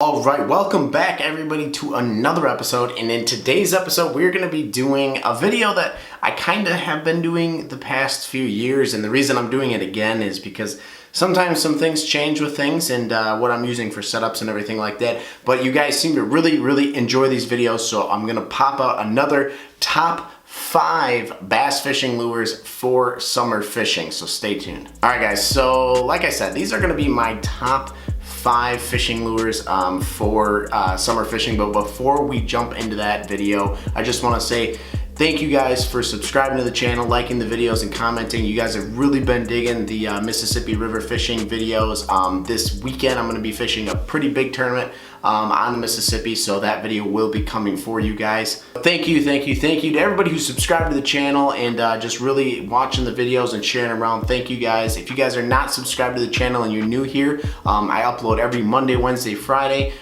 All right, welcome back everybody to another episode, and in today's episode we're going to be doing a video that I kind of have been doing the past few years, and the reason I'm doing it again is because sometimes some things change with things and what I'm using for setups and everything like that, but you guys seem to really enjoy these videos, so I'm going to pop out another top 5 bass fishing lures for summer fishing, so stay tuned. Alright guys, so like I said, these are going to be my top 5 fishing lures for summer fishing, but before we jump into that video, I just want to say thank you guys for subscribing to the channel, liking the videos, and commenting. You guys have really been digging the Mississippi River fishing videos. This weekend I'm going to be fishing a pretty big tournament on the Mississippi, so that video will be coming for you guys. Thank you to everybody who subscribed to the channel and just really watching the videos and sharing around. Thank you guys. If you guys are not subscribed to the channel and you're new here, I upload every Monday, Wednesday, Friday.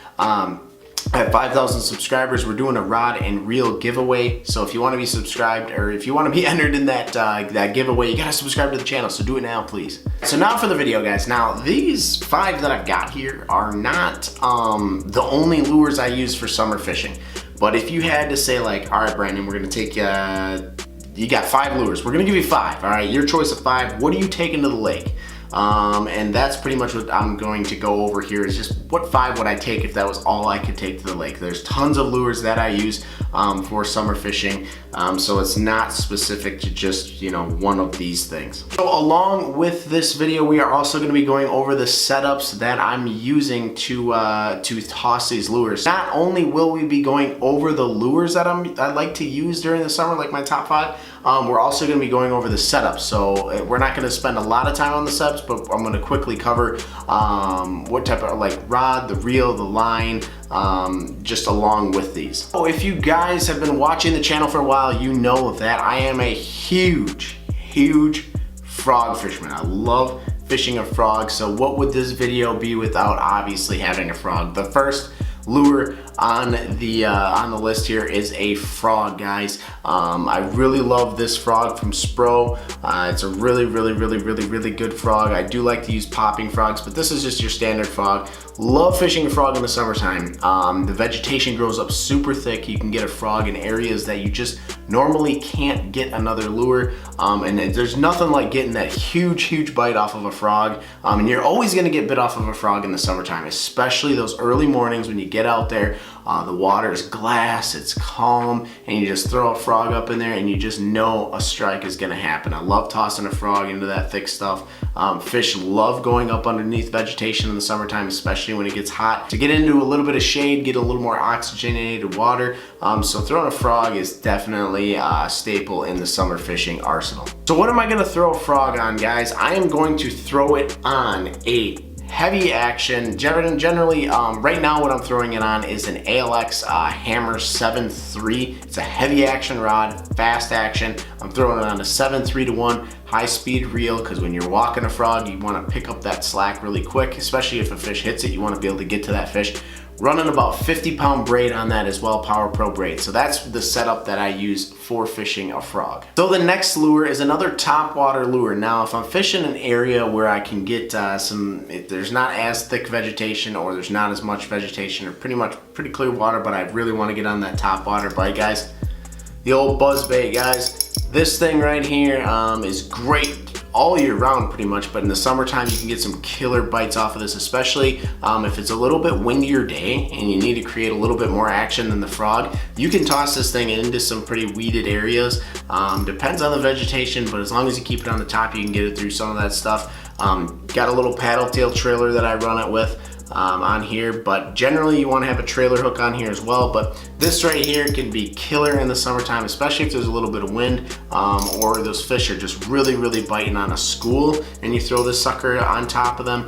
At 5,000 subscribers, we're doing a rod and reel giveaway. So if you want to be subscribed, or if you want to be entered in that that giveaway, you gotta subscribe to the channel. So do it now, please. So now for the video, guys. Now these 5 that I've got here are not the only lures I use for summer fishing. But if you had to say, like, all right, Brandon, we're gonna take you got 5 lures. We're gonna give you 5. All right, your choice of 5. What are you taking to the lake? And that's pretty much what I'm going to go over here, is just what 5 would I take if that was all I could take to the lake. There's tons of lures that I use for summer fishing, so it's not specific to just, you know, one of these things. So along with this video, we are also going to be going over the setups that I'm using to toss these lures. Not only will we be going over the lures that I like to use during the summer, like my top 5, we're also going to be going over the setups. So we're not going to spend a lot of time on the setups, but I'm going to quickly cover what type of, like, rod, the reel, the line, just along with these. So if you guys have been watching the channel for a while, you know that I am a huge frog fisherman. I love fishing a frog. So what would this video be without obviously having a frog? The first lure on the list here is a frog, guys. I really love this frog from Spro. It's a really good frog. I do like to use popping frogs, but this is just your standard frog. Love fishing a frog in the summertime. The vegetation grows up super thick. You can get a frog in areas that you just normally can't get another lure, and there's nothing like getting that huge bite off of a frog, and you're always going to get bit off of a frog in the summertime, especially those early mornings when you get out there. The water is glass, it's calm, and you just throw a frog up in there and you just know a strike is gonna happen. I love tossing a frog into that thick stuff. Fish love going up underneath vegetation in the summertime, especially when it gets hot, to get into a little bit of shade, get a little more oxygenated water. So throwing a frog is definitely a staple in the summer fishing arsenal. So what am I gonna throw a frog on, guys? I am going to throw it on a heavy action. Generally, right now what I'm throwing it on is an ALX Hammer 7.3. It's a heavy action rod, fast action. I'm throwing it on a 7.3-to-1 high speed reel, because when you're walking a frog, you want to pick up that slack really quick, especially if a fish hits it. You want to be able to get to that fish. Running about 50-pound braid on that as well, Power Pro braid. So that's the setup that I use for fishing a frog. So the next lure is another top water lure. Now, if I'm fishing an area where I can get if there's not as thick vegetation, or there's not as much vegetation, or pretty clear water, but I really want to get on that top water bite, guys, the old Buzzbait, guys. This thing right here is great all year round pretty much, but in the summertime you can get some killer bites off of this, especially if it's a little bit windier day and you need to create a little bit more action than the frog. You can toss this thing into some pretty weeded areas. Depends on the vegetation, but as long as you keep it on the top, you can get it through some of that stuff. Got a little paddle tail trailer that I run it with on here, but generally you want to have a trailer hook on here as well. But this right here can be killer in the summertime, especially if there's a little bit of wind, or those fish are just really biting on a school, and you throw this sucker on top of them.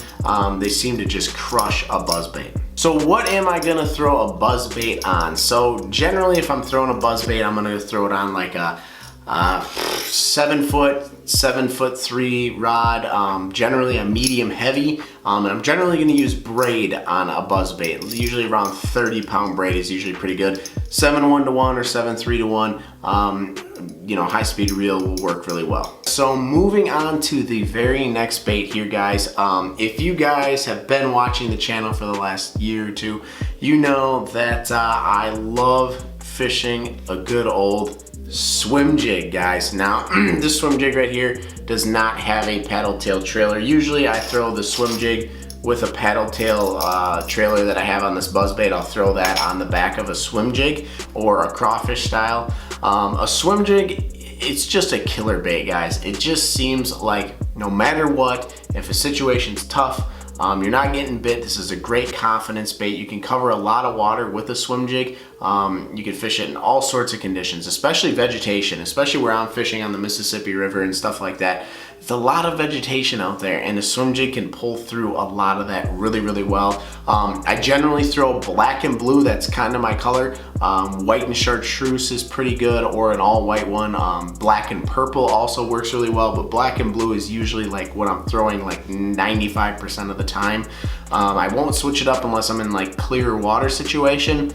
They seem to just crush a buzzbait. So what am I gonna throw a buzzbait on? So generally, if I'm throwing a buzzbait, I'm gonna throw it on like a 7'3" rod, generally a medium heavy, and I'm generally going to use braid on a buzzbait. Usually around 30-pound braid is usually pretty good. 7-1-1 or 7-3-1, you know, high-speed reel will work really well. So moving on to the very next bait here, guys. If you guys have been watching the channel for the last year or two, you know that I love fishing a good old swim jig, guys. Now this swim jig right here does not have a paddle tail trailer. Usually I throw the swim jig with a paddle tail trailer that I have on this buzzbait. I'll throw that on the back of a swim jig or a crawfish style. A swim jig, it's just a killer bait, guys. It just seems like no matter what, if a situation's tough, you're not getting bit, this is a great confidence bait. You can cover a lot of water with a swim jig. You can fish it in all sorts of conditions, especially vegetation, especially where I'm fishing on the Mississippi River and stuff like that. There's a lot of vegetation out there, and the swim jig can pull through a lot of that really, really well. I generally throw black and blue, that's kind of my color. White and chartreuse is pretty good, or an all white one. Black and purple also works really well, but black and blue is usually like what I'm throwing like 95% of the time. I won't switch it up unless I'm in like clear water situation,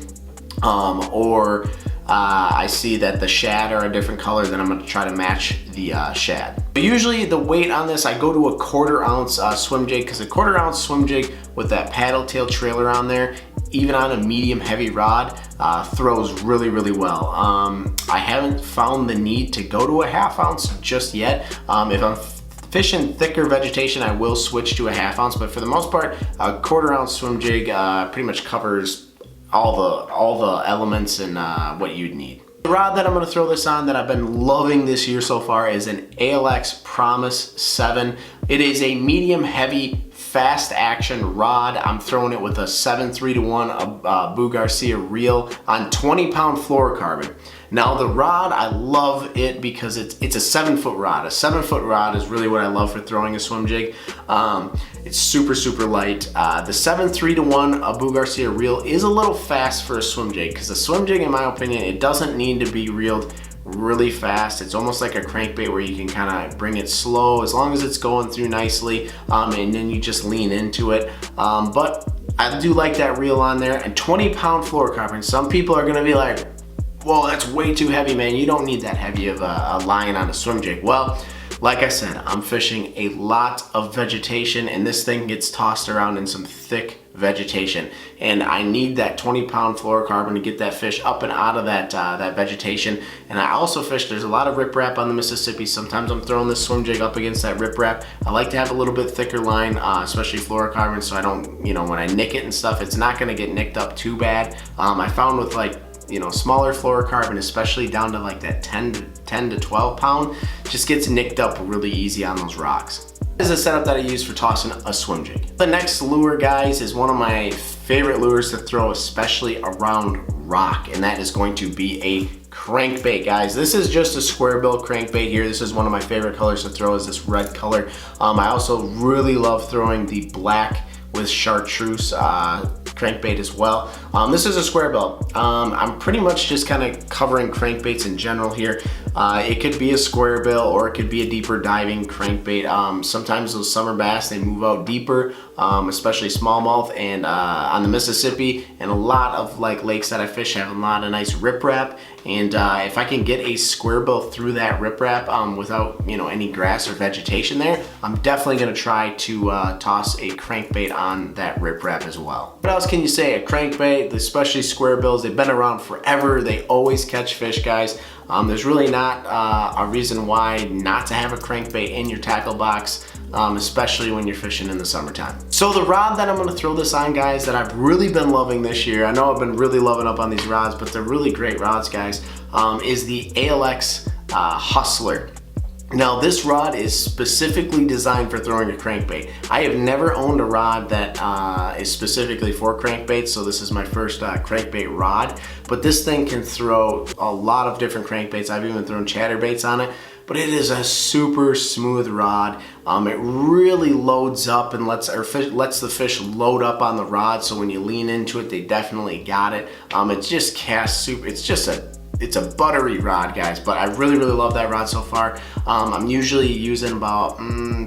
or I see that the shad are a different color, then I'm going to try to match the shad. But usually the weight on this, I go to a 1/4 ounce swim jig, because a 1/4 ounce swim jig with that paddle tail trailer on there, even on a medium heavy rod, throws really, really well. I haven't found the need to go to a 1/2 ounce just yet. If I'm fishing thicker vegetation, I will switch to a 1/2 ounce, but for the most part, a 1/4 ounce swim jig pretty much covers all the elements and what you'd need. The rod that I'm going to throw this on that I've been loving this year so far is an ALX Promise 7. It is a medium heavy fast action rod. I'm throwing it with a 7-3-1 Boo Garcia reel on 20-pound fluorocarbon. Now the rod, I love it because it's a 7-foot rod. A 7-foot rod is really what I love for throwing a swim jig. It's super, super light. The 7-3-1 Boo Garcia reel is a little fast for a swim jig, because a swim jig, in my opinion, it doesn't need to be reeled really fast. It's almost like a crankbait where you can kind of bring it slow as long as it's going through nicely, and then you just lean into it. But I do like that reel on there, and 20-pound fluorocarbon. Some people are gonna be like, well, that's way too heavy, man. You don't need that heavy of a line on a swim jig. Well, like I said, I'm fishing a lot of vegetation, and this thing gets tossed around in some thick vegetation, and I need that 20-pound fluorocarbon to get that fish up and out of that vegetation. And I also fish, there's a lot of riprap on the Mississippi. Sometimes I'm throwing this swim jig up against that riprap. I like to have a little bit thicker line, especially fluorocarbon, so I don't, you know, when I nick it and stuff, it's not gonna get nicked up too bad. I found with like, you know, smaller fluorocarbon, especially down to like that 10 to 12 pound, just gets nicked up really easy on those rocks. This is a setup that I use for tossing a swim jig. The next lure, guys, is one of my favorite lures to throw, especially around rock, and that is going to be a crankbait, guys. This is just a square bill crankbait here. This is one of my favorite colors to throw, is this red color. I also really love throwing the black with chartreuse crankbait as well. This is a square bill. I'm pretty much just kind of covering crankbaits in general here. It could be a square bill, or it could be a deeper diving crankbait. Sometimes those summer bass, they move out deeper, especially smallmouth, and on the Mississippi, and a lot of like lakes that I fish have a lot of nice riprap. And if I can get a square bill through that riprap without, you know, any grass or vegetation there, I'm definitely gonna try to toss a crankbait on that riprap as well. What else can you say? A crankbait, especially square bills, they've been around forever. They always catch fish, guys. There's really not a reason why not to have a crankbait in your tackle box, especially when you're fishing in the summertime. So the rod that I'm gonna throw this on, guys, that I've really been loving this year, I know I've been really loving up on these rods, but they're really great rods, guys, is the ALX Hustler. Now this rod is specifically designed for throwing a crankbait. I have never owned a rod that is specifically for crankbaits, so this is my first crankbait rod. But this thing can throw a lot of different crankbaits. I've even thrown chatterbaits on it, but it is a super smooth rod. It really loads up and lets the fish load up on the rod, so when you lean into it, they definitely got it. It just casts super, it's just a it's a buttery rod, guys, but I really love that rod so far. I'm usually using about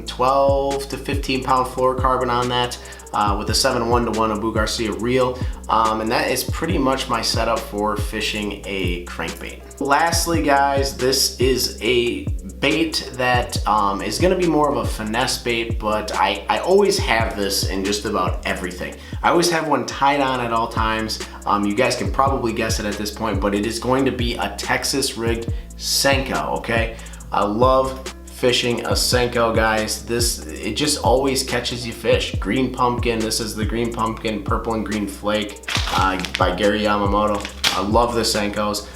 12 to 15 pound fluorocarbon on that with a 7-1-1 Abu Garcia reel, and that is pretty much my setup for fishing a crankbait. Lastly, guys, this is a bait that is going to be more of a finesse bait, but I always have this in just about everything. I always have one tied on at all times. You guys can probably guess it at this point, but it is going to be a Texas rigged Senko, okay? I love fishing a Senko, guys. It just always catches you fish. Green pumpkin, this is the green pumpkin, purple and green flake by Gary Yamamoto. I love the Senkos.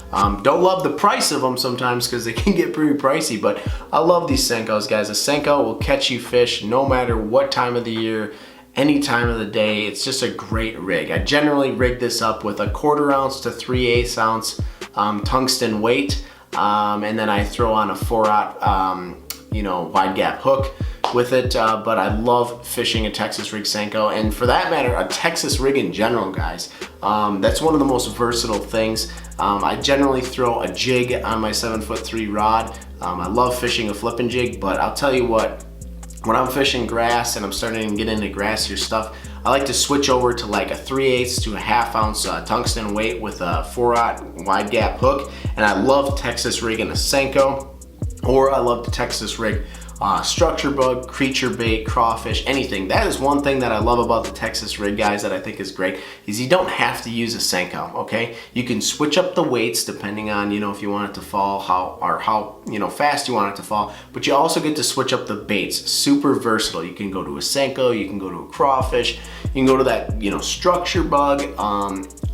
Don't love the price of them sometimes because they can get pretty pricey, but I love these Senkos, guys. A Senko will catch you fish no matter what time of the year, any time of the day. It's just a great rig. I generally rig this up with a 1/4 ounce to 3/8 ounce tungsten weight, and then I throw on a 4/0 wide gap hook with it, but I love fishing a Texas rig Senko, and for that matter, a Texas rig in general, guys. That's one of the most versatile things. I generally throw a jig on my 7'3" rod. I love fishing a flipping jig, but I'll tell you what, when I'm fishing grass and I'm starting to get into grassier stuff, I like to switch over to like a 3/8 to a 1/2 ounce tungsten weight with a 4/0 wide gap hook, and I love Texas rigging a Senko, or I love the Texas rig structure bug, creature bait, crawfish, anything. That is one thing that I love about the Texas rig, guys, that I think is great, is you don't have to use a Senko, okay? You can switch up the weights depending on, if you want it to fall, how fast you want it to fall, but you also get to switch up the baits. Super versatile. You can go to a Senko, you can go to a crawfish, you can go to that, structure bug,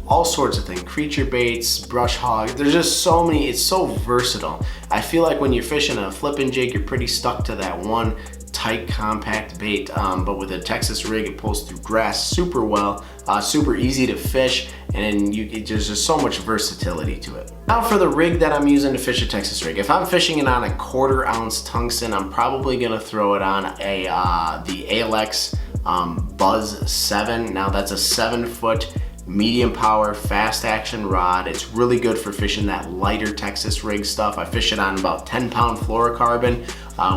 all sorts of things, creature baits, brush hog. There's just so many, it's so versatile. I feel like when you're fishing a flipping jig, you're pretty stuck to that one tight, compact bait, but with a Texas rig, it pulls through grass super well, super easy to fish, and there's just so much versatility to it. Now for the rig that I'm using to fish a Texas rig. If I'm fishing it on a 1/4 ounce tungsten, I'm probably gonna throw it on the ALX Buzz 7. Now that's a 7-foot medium power, fast action rod. It's really good for fishing that lighter Texas rig stuff. I fish it on about 10 pound fluorocarbon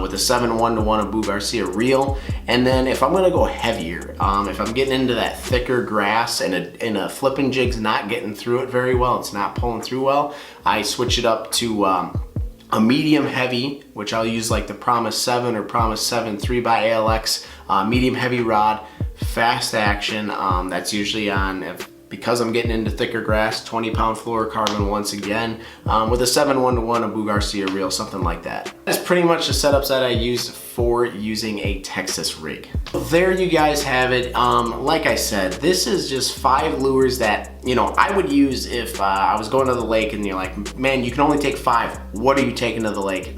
with a 7-1-1 Abu Garcia reel. And then if I'm gonna go heavier, if I'm getting into that thicker grass and a flipping jig's not getting through it very well, it's not pulling through well, I switch it up to a medium heavy, which I'll use like the Promise 7 or Promise 7 3 by ALX medium heavy rod, fast action. That's usually on, because I'm getting into thicker grass, 20 pound fluorocarbon once again, with a 7-1-1 Abu Garcia reel, something like that. That's pretty much the setups that I use for using a Texas rig. There you guys have it. Like I said, this is just 5 lures that, I would use if I was going to the lake and you're like, man, you can only take 5. What are you taking to the lake?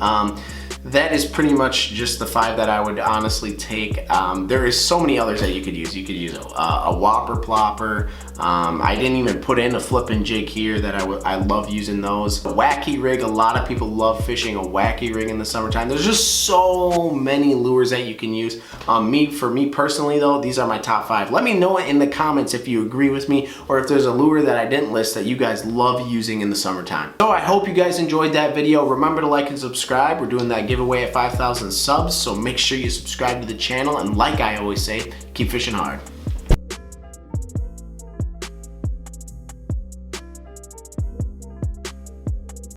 That is pretty much just the 5 that I would honestly take. There is so many others that you could use. You could use a whopper plopper. I didn't even put in a flipping jig here that I love using those. A wacky rig, a lot of people love fishing a wacky rig in the summertime. There's just so many lures that you can use. For me personally though, these are my top 5. Let me know in the comments if you agree with me, or if there's a lure that I didn't list that you guys love using in the summertime. So I hope you guys enjoyed that video. Remember to like and subscribe. We're doing that giveaway at 5,000 subs, so make sure you subscribe to the channel, and like I always say, keep fishing hard.